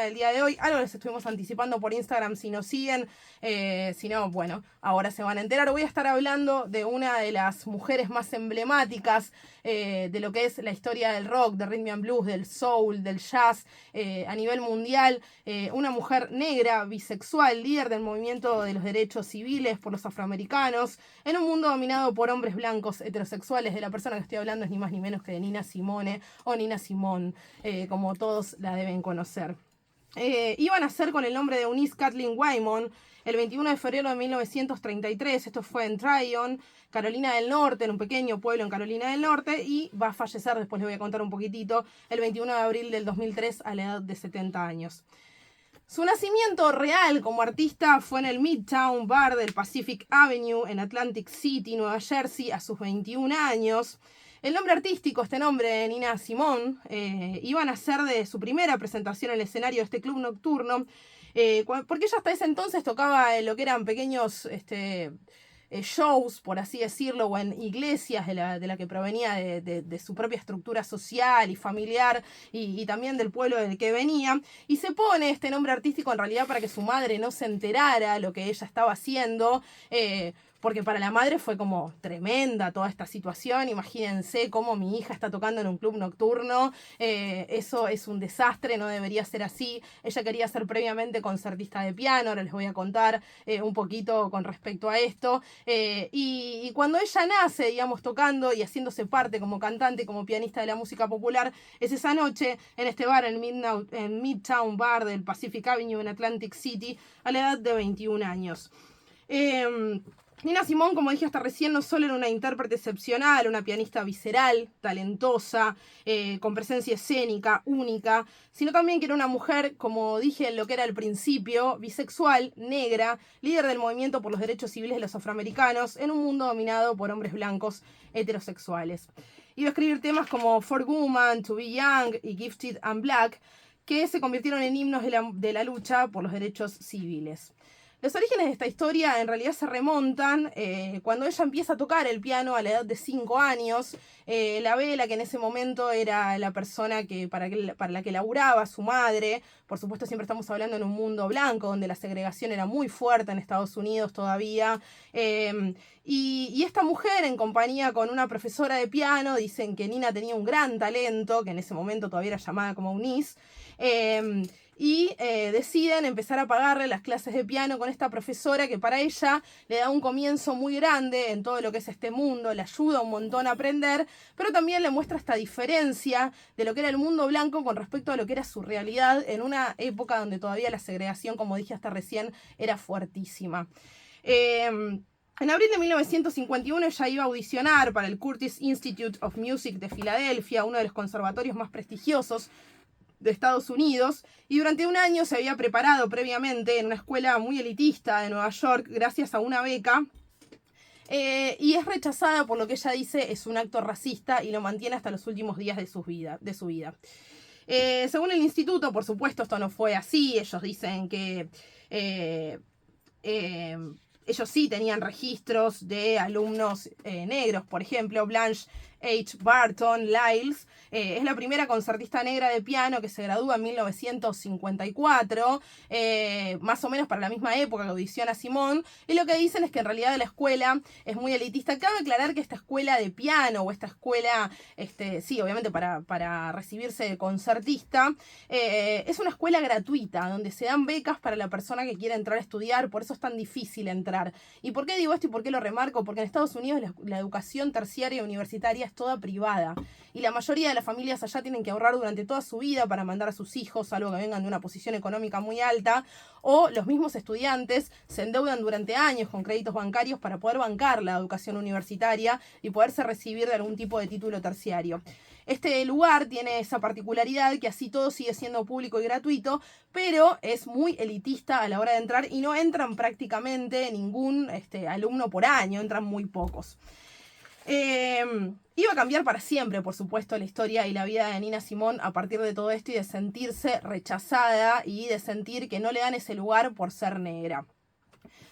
del día de hoy. Algo les estuvimos anticipando por Instagram si nos siguen. Si no, bueno, ahora se van a enterar. Voy a estar hablando de una de las mujeres más emblemáticas de lo que es la historia del rock, del rhythm and blues, del soul, del jazz a nivel mundial. Una mujer negra, bisexual, líder del movimiento de los derechos civiles por los afroamericanos, en un mundo dominado por hombres blancos heterosexuales. De la persona que estoy hablando es ni más ni menos que de Nina Simone o Nina Simone, como todos la deben conocer. Iban a ser con el nombre de Eunice Kathleen Waymon el 21 de febrero de 1933. Esto fue en Tryon, Carolina del Norte, en un pequeño pueblo en Carolina del Norte, y va a fallecer, después les voy a contar un poquitito, el 21 de abril del 2003 a la edad de 70 años. Su nacimiento real como artista fue en el Midtown Bar del Pacific Avenue en Atlantic City, Nueva Jersey, a sus 21 años. El nombre artístico, este nombre de Nina Simone, iba a nacer de su primera presentación en el escenario de este club nocturno, porque ella hasta ese entonces tocaba en lo que eran pequeños shows, por así decirlo, o en iglesias de la que provenía de su propia estructura social y familiar y también del pueblo del que venía. Y se pone este nombre artístico en realidad para que su madre no se enterara lo que ella estaba haciendo, porque para la madre fue como tremenda toda esta situación. Imagínense cómo mi hija está tocando en un club nocturno, eso es un desastre, no debería ser así. Ella quería ser previamente concertista de piano, ahora les voy a contar un poquito con respecto a esto. Y cuando ella nace, digamos, tocando y haciéndose parte como cantante, como pianista de la música popular, es esa noche en este bar, en Midtown Bar del Pacific Avenue en Atlantic City, a la edad de 21 años. Nina Simone, como dije hasta recién, no solo era una intérprete excepcional, una pianista visceral, talentosa, con presencia escénica, única, sino también que era una mujer, como dije en lo que era al principio, bisexual, negra, líder del movimiento por los derechos civiles de los afroamericanos, en un mundo dominado por hombres blancos heterosexuales. Iba a escribir temas como For Woman, To Be Young y Gifted and Black, que se convirtieron en himnos de la lucha por los derechos civiles. Los orígenes de esta historia en realidad se remontan cuando ella empieza a tocar el piano a la edad de 5 años. La Vela, que en ese momento era la persona para la que laburaba su madre. Por supuesto, siempre estamos hablando en un mundo blanco, donde la segregación era muy fuerte en Estados Unidos todavía. Y esta mujer, en compañía con una profesora de piano, dicen que Nina tenía un gran talento, que en ese momento todavía era llamada como Eunice. Y deciden empezar a pagarle las clases de piano con esta profesora que para ella le da un comienzo muy grande en todo lo que es este mundo, le ayuda un montón a aprender, pero también le muestra esta diferencia de lo que era el mundo blanco con respecto a lo que era su realidad en una época donde todavía la segregación, como dije hasta recién, era fuertísima. En abril de 1951 ella iba a audicionar para el Curtis Institute of Music de Filadelfia, uno de los conservatorios más prestigiosos de Estados Unidos, y durante un año se había preparado previamente en una escuela muy elitista de Nueva York gracias a una beca, y es rechazada por lo que ella dice es un acto racista y lo mantiene hasta los últimos días de su vida. Según el instituto, por supuesto, esto no fue así. Ellos dicen que ellos sí tenían registros de alumnos negros, por ejemplo, Blanche H. Barton Lyles, es la primera concertista negra de piano que se gradúa en 1954, más o menos para la misma época que audiciona Simone, y lo que dicen es que en realidad la escuela es muy elitista. Cabe aclarar que esta escuela de piano o esta escuela, sí, obviamente para recibirse de concertista, es una escuela gratuita donde se dan becas para la persona que quiere entrar a estudiar, por eso es tan difícil entrar. ¿Y por qué digo esto y por qué lo remarco? Porque en Estados Unidos la educación terciaria y universitaria es toda privada y la mayoría de las familias allá tienen que ahorrar durante toda su vida para mandar a sus hijos, salvo que vengan de una posición económica muy alta, o los mismos estudiantes se endeudan durante años con créditos bancarios para poder bancar la educación universitaria y poderse recibir de algún tipo de título terciario. Este lugar tiene esa particularidad que así todo sigue siendo público y gratuito, pero es muy elitista a la hora de entrar y no entran prácticamente ningún alumno por año, entran muy pocos. Iba a cambiar para siempre, por supuesto, la historia y la vida de Nina Simone a partir de todo esto y de sentirse rechazada y de sentir que no le dan ese lugar por ser negra.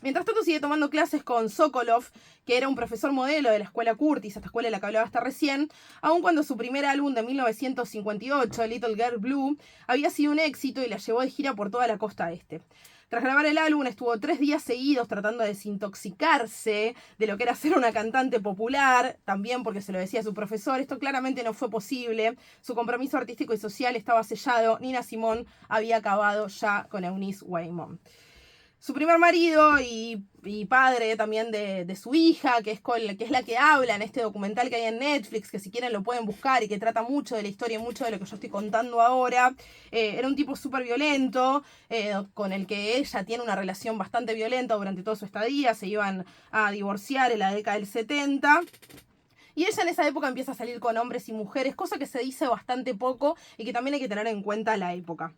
Mientras tanto sigue tomando clases con Sokolov, que era un profesor modelo de la escuela Curtis, esta escuela de la que hablaba hasta recién, aun cuando su primer álbum de 1958, Little Girl Blue, había sido un éxito y la llevó de gira por toda la costa este. Tras grabar el álbum, estuvo 3 días seguidos tratando de desintoxicarse de lo que era ser una cantante popular, también porque se lo decía a su profesor. Esto claramente no fue posible. Su compromiso artístico y social estaba sellado. Nina Simone había acabado ya con Eunice Waymon. Su primer marido y padre también de su hija, que es la que habla en este documental que hay en Netflix, que si quieren lo pueden buscar y que trata mucho de la historia y mucho de lo que yo estoy contando ahora. Era un tipo súper violento, con el que ella tiene una relación bastante violenta durante toda su estadía. Se iban a divorciar en la década del 70. Y ella en esa época empieza a salir con hombres y mujeres, cosa que se dice bastante poco y que también hay que tener en cuenta la época.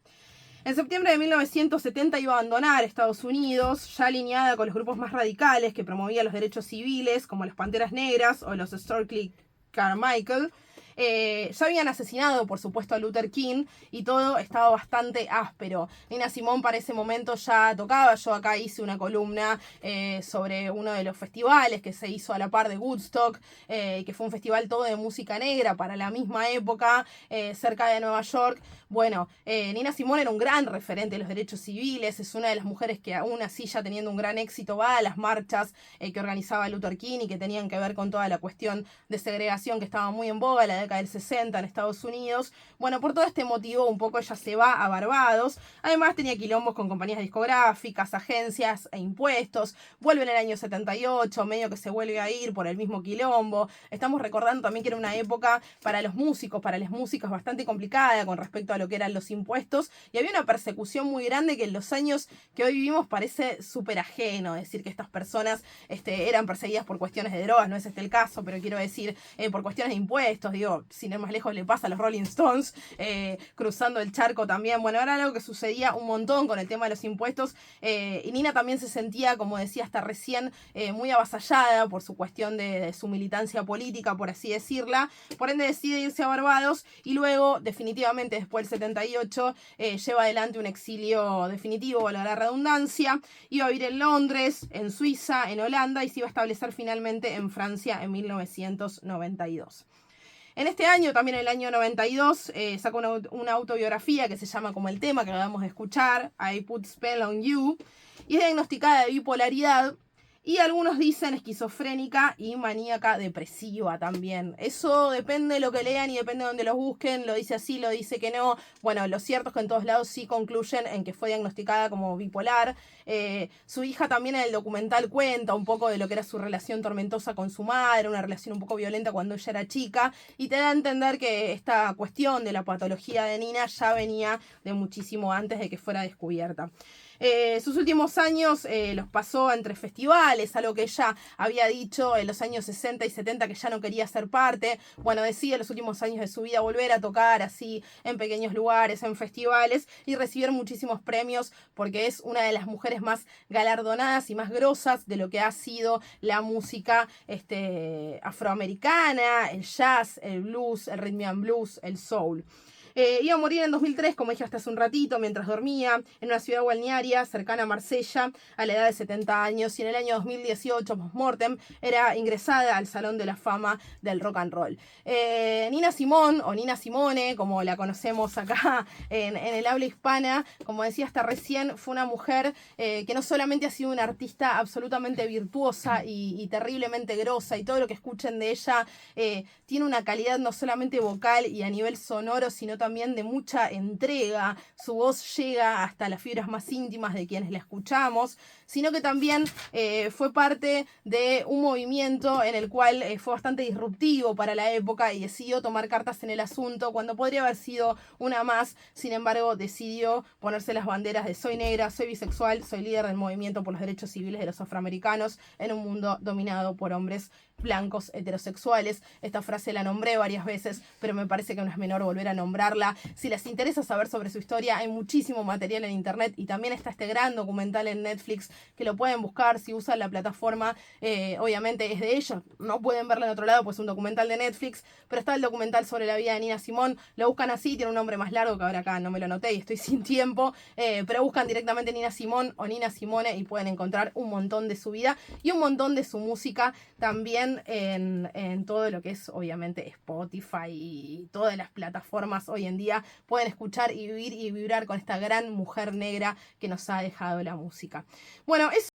En septiembre de 1970 iba a abandonar Estados Unidos, ya alineada con los grupos más radicales que promovían los derechos civiles, como las Panteras Negras o los Stokely Carmichael. Ya habían asesinado, por supuesto, a Luther King y todo estaba bastante áspero. Nina Simone para ese momento ya tocaba. Yo acá hice una columna sobre uno de los festivales que se hizo a la par de Woodstock, que fue un festival todo de música negra para la misma época, cerca de Nueva York. Bueno, Nina Simone era un gran referente de los derechos civiles, es una de las mujeres que aún así ya teniendo un gran éxito va a las marchas que organizaba Luther King y que tenían que ver con toda la cuestión de segregación que estaba muy en boga en la década del 60 en Estados Unidos. Bueno, por todo este motivo un poco ella se va a Barbados. Además tenía quilombos con compañías discográficas, agencias e impuestos. Vuelve en el año 78, medio que se vuelve a ir por el mismo quilombo. Estamos recordando también que era una época para los músicos, para las músicas bastante complicada con respecto a lo que eran los impuestos, y había una persecución muy grande que en los años que hoy vivimos parece súper ajeno, decir que estas personas eran perseguidas por cuestiones de drogas. No es este el caso, pero quiero decir, por cuestiones de impuestos. Digo, sin ir más lejos le pasa a los Rolling Stones, cruzando el charco también. Bueno, era algo que sucedía un montón con el tema de los impuestos, y Nina también se sentía, como decía hasta recién, muy avasallada por su cuestión de su militancia política, por así decirla. Por ende decide irse a Barbados y luego, definitivamente después del 78, lleva adelante un exilio definitivo, a la redundancia. Iba a vivir en Londres, en Suiza, en Holanda y se iba a establecer finalmente en Francia en 1992. En este año, también en el año 92, saca una autobiografía que se llama como el tema que acabamos de escuchar, I Put Spell on You, y es diagnosticada de bipolaridad. Y algunos dicen esquizofrénica y maníaca depresiva también. Eso depende de lo que lean y depende de donde los busquen. Lo dice así, lo dice que no. Bueno, lo cierto es que en todos lados sí concluyen en que fue diagnosticada como bipolar. Su hija también en el documental cuenta un poco de lo que era su relación tormentosa con su madre, una relación un poco violenta cuando ella era chica. Y te da a entender que esta cuestión de la patología de Nina ya venía de muchísimo antes de que fuera descubierta. Sus últimos años los pasó entre festivales, algo que ella había dicho en los años 60 y 70 que ya no quería ser parte. Bueno, decide en los últimos años de su vida volver a tocar así en pequeños lugares, en festivales y recibir muchísimos premios porque es una de las mujeres más galardonadas y más grosas de lo que ha sido la música afroamericana, el jazz, el blues, el rhythm and blues, el soul. Iba a morir en 2003, como dije hasta hace un ratito, mientras dormía en una ciudad balnearia cercana a Marsella a la edad de 70 años y en el año 2018, post-mortem, era ingresada al Salón de la Fama del Rock and Roll. Nina Simone, o Nina Simone, como la conocemos acá en el habla hispana, como decía hasta recién, fue una mujer que no solamente ha sido una artista absolutamente virtuosa y terriblemente grosa, y todo lo que escuchen de ella tiene una calidad no solamente vocal y a nivel sonoro, sino también de mucha entrega. Su voz llega hasta las fibras más íntimas de quienes la escuchamos, sino que también fue parte de un movimiento en el cual fue bastante disruptivo para la época y decidió tomar cartas en el asunto cuando podría haber sido una más. Sin embargo, decidió ponerse las banderas de soy negra, soy bisexual, soy líder del movimiento por los derechos civiles de los afroamericanos en un mundo dominado por hombres blancos heterosexuales. Esta frase la nombré varias veces, pero me parece que no es menor volver a nombrarla. Si les interesa saber sobre su historia, hay muchísimo material en internet y también está este gran documental en Netflix que lo pueden buscar si usan la plataforma. Obviamente es de ellos, no pueden verlo en otro lado, pues es un documental de Netflix, pero está el documental sobre la vida de Nina Simone. Lo buscan así, tiene un nombre más largo que ahora acá no me lo anoté y estoy sin tiempo, pero buscan directamente Nina Simone o Nina Simone y pueden encontrar un montón de su vida y un montón de su música también en todo lo que es obviamente Spotify y todas las plataformas hoy en día. Pueden escuchar y vivir y vibrar con esta gran mujer negra que nos ha dejado la música. Bueno, es